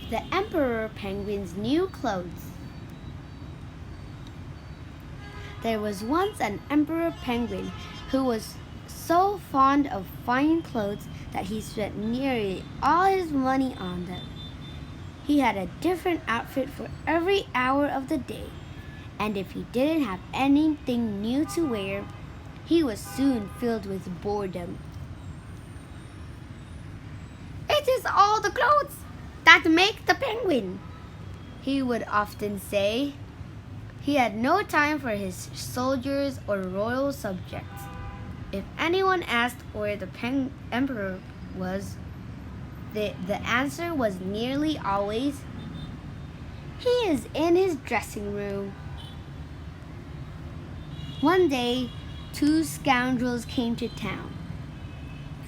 The Emperor Penguin's New Clothes. There was once an Emperor Penguin who was so fond of fine clothes that he spent nearly all his money on them. He had a different outfit for every hour of the day, and if he didn't have anything new to wear, he was soon filled with boredom. "It is all the clothes that make the penguin," he would often say. He had no time for his soldiers or royal subjects. If anyone asked where the emperor was, the answer was nearly always, "He is in his dressing room." One day, two scoundrels came to town.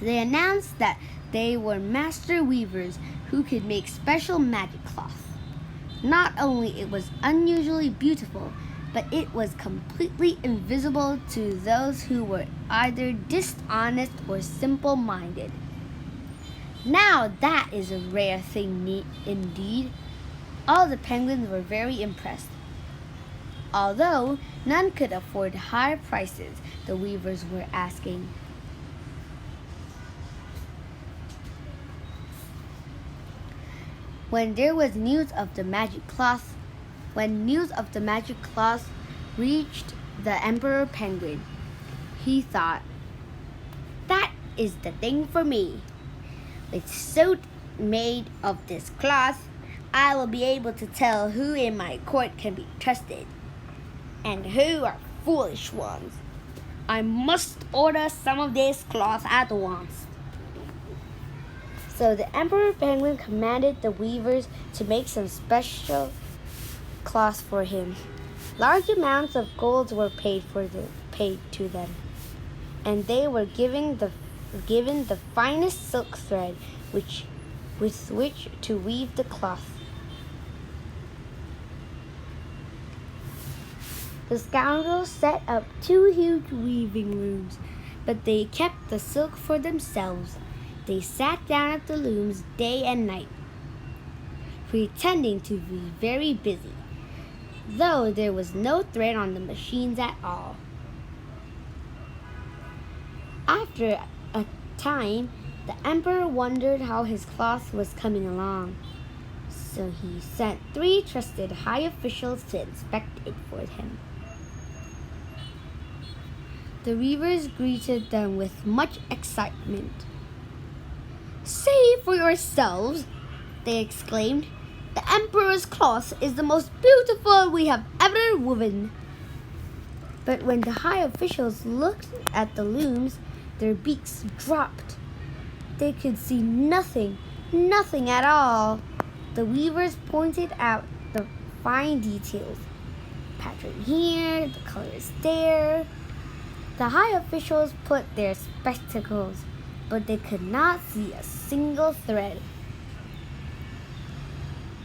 They announced that they were master weavers who could make special magic cloth. Not only it was unusually beautiful, but it was completely invisible to those who were either dishonest or simple-minded. Now that is a rare thing indeed. All the penguins were very impressed. Although none could afford high prices the weavers were asking. When news of the magic cloth reached the Emperor Penguin, he thought, "That is the thing for me. With suit made of this cloth, I will be able to tell who in my court can be trusted and who are foolish ones. I must order some of this cloth at once." So the Emperor Penguin commanded the weavers to make some special cloth for him. Large amounts of gold were paid to them, and they were given the finest silk thread with which to weave the cloth. The scoundrels set up 2 huge weaving looms, but they kept the silk for themselves. They sat down at the looms day and night, pretending to be very busy, though there was no thread on the machines at all. After a time, the emperor wondered how his cloth was coming along, so he sent 3 trusted high officials to inspect it for him. The weavers greeted them with much excitement. "See for yourselves," they exclaimed. "The emperor's cloth is the most beautiful we have ever woven." But when the high officials looked at the looms, their beaks dropped. They could see nothing at all. The weavers pointed out the fine details. Pattern here, the colors there. The high officials put their spectacles, but they could not see a single thread.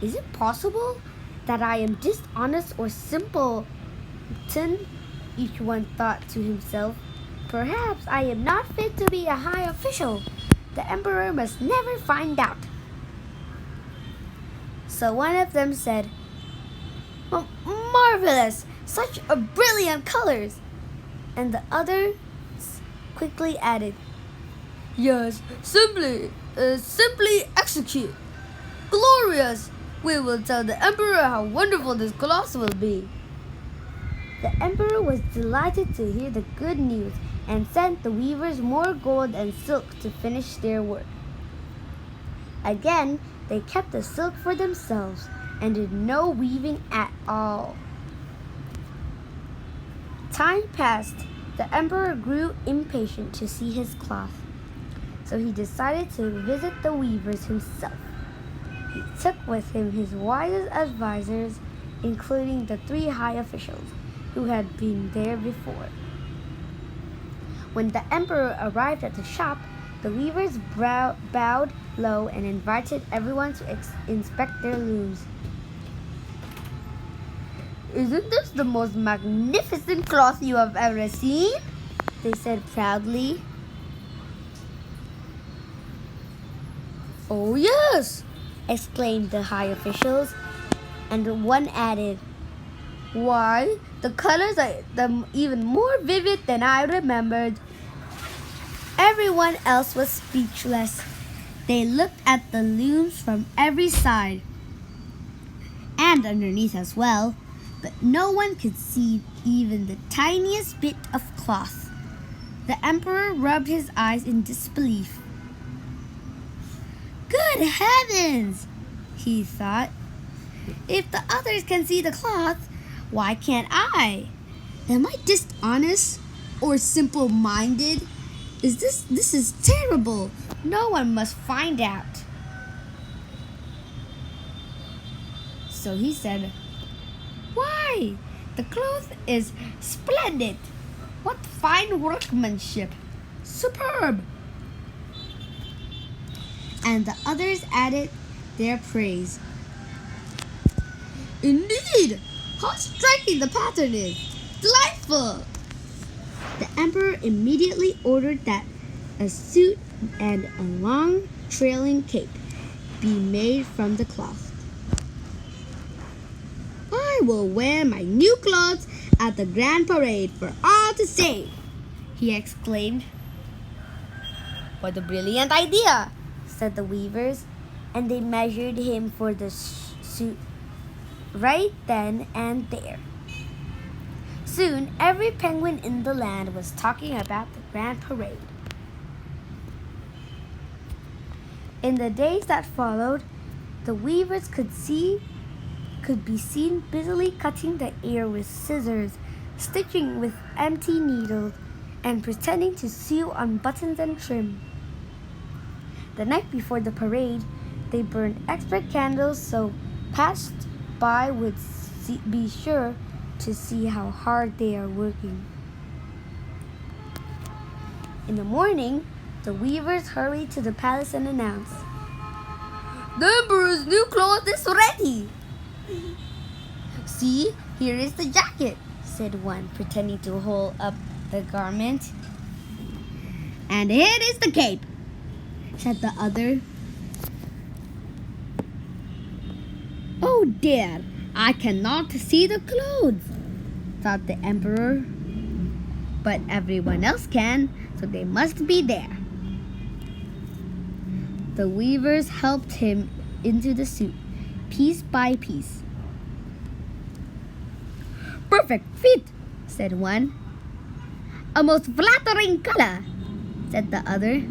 "Is it possible that I am dishonest or simpleton?" each one thought to himself. "Perhaps I am not fit to be a high official. The emperor must never find out." So one of them said, "Marvelous! Such a brilliant colors!" And the others quickly added, "Yes, simply execute. Glorious! We will tell the emperor how wonderful this cloth will be." The emperor was delighted to hear the good news and sent the weavers more gold and silk to finish their work. Again, they kept the silk for themselves and did no weaving at all. Time passed. The emperor grew impatient to see his cloth, so he decided to visit the weavers himself. He took with him his wisest advisors, including the 3 high officials who had been there before. When the emperor arrived at the shop, the weavers bowed low and invited everyone to inspect their looms. "Isn't this the most magnificent cloth you have ever seen?" they said proudly. "Oh yes, exclaimed the high officials, and one added, "Why, the colors are even more vivid than I remembered." Everyone else was speechless. They looked at the looms from every side, and underneath as well, but no one could see even the tiniest bit of cloth. The emperor rubbed his eyes in disbelief. "Good heavens," he thought. "If the others can see the cloth, why can't I? Am I dishonest or simple-minded? This is terrible. No one must find out." So he said, "Why, the cloth is splendid. What fine workmanship. Superb." And the others added their praise. "Indeed, how striking the pattern is. Delightful." The emperor immediately ordered that a suit and a long trailing cape be made from the cloth. "I will wear my new clothes at the grand parade for all to see," he exclaimed. "What a brilliant idea," said the weavers, and they measured him for the suit right then and there. Soon, every penguin in the land was talking about the grand parade. In the days that followed, the weavers could be seen busily cutting the air with scissors, stitching with empty needles, and pretending to sew on buttons and trim. The night before the parade, they burned extra candles so passers-by would be sure to see how hard they are working. In the morning, the weavers hurried to the palace and announced, "The emperor's new cloth is ready." "See, here is the jacket," said one, pretending to hold up the garment. "And here is the cape," said the other. "Oh dear, I cannot see the clothes," thought the emperor. "But everyone else can, so they must be there." The weavers helped him into the suit, piece by piece. "Perfect fit," said one. "A most flattering color," said the other.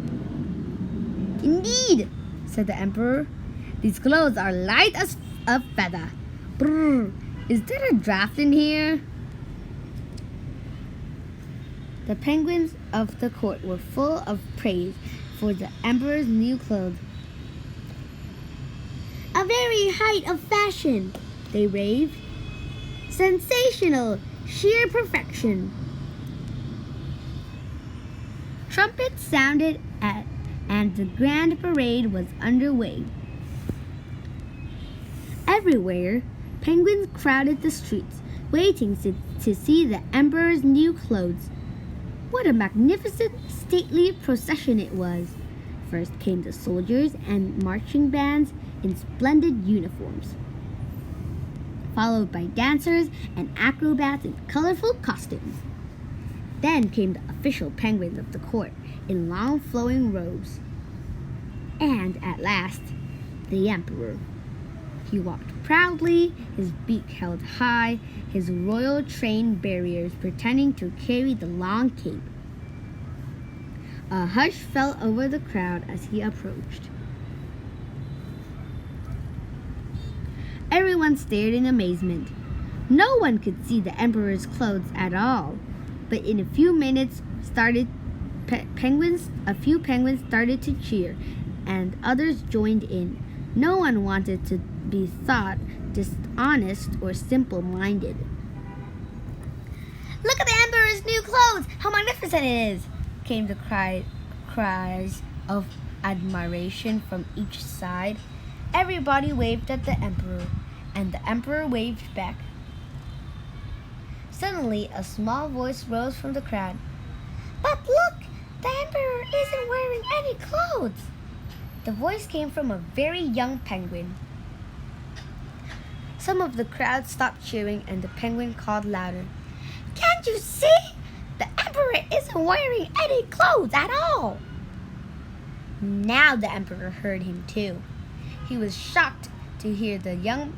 "Indeed," said the emperor, "these clothes are light as a feather. Brrr, is there a draft in here?" The penguins of the court were full of praise for the emperor's new clothes. "A very height of fashion," they raved. "Sensational, sheer perfection." Trumpets sounded and the grand parade was underway. Everywhere, penguins crowded the streets, waiting to see the emperor's new clothes. What a magnificent, stately procession it was! First came the soldiers and marching bands in splendid uniforms, followed by dancers and acrobats in colorful costumes. Then came the official penguins of the court in long flowing robes. And at last, the emperor. He walked proudly, his beak held high, his royal train barriers pretending to carry the long cape. A hush fell over the crowd as he approached. Everyone stared in amazement. No one could see the emperor's clothes at all, but in a few minutes a few penguins started to cheer, and others joined in. No one wanted to be thought dishonest or simple-minded. "Look at the emperor's new clothes! How magnificent it is!" came the cries of admiration from each side. Everybody waved at the emperor, and the emperor waved back. Suddenly, a small voice rose from the crowd. "But look, the emperor isn't wearing any clothes." The voice came from a very young penguin. Some of the crowd stopped cheering and the penguin called louder. "Can't you see? The emperor isn't wearing any clothes at all." Now the emperor heard him too. He was shocked to hear the young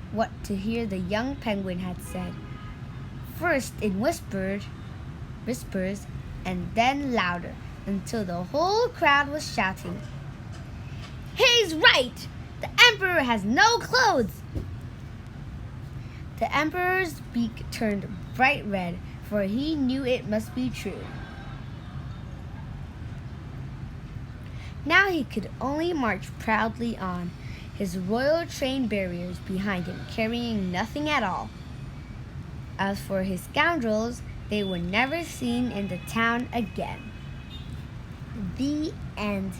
penguin had said. First in whispers, and then louder, until the whole crowd was shouting, "He's right! The emperor has no clothes!" The emperor's beak turned bright red, for he knew it must be true. Now he could only march proudly on, his royal train barriers behind him carrying nothing at all. As for his scoundrels, they were never seen in the town again. The end.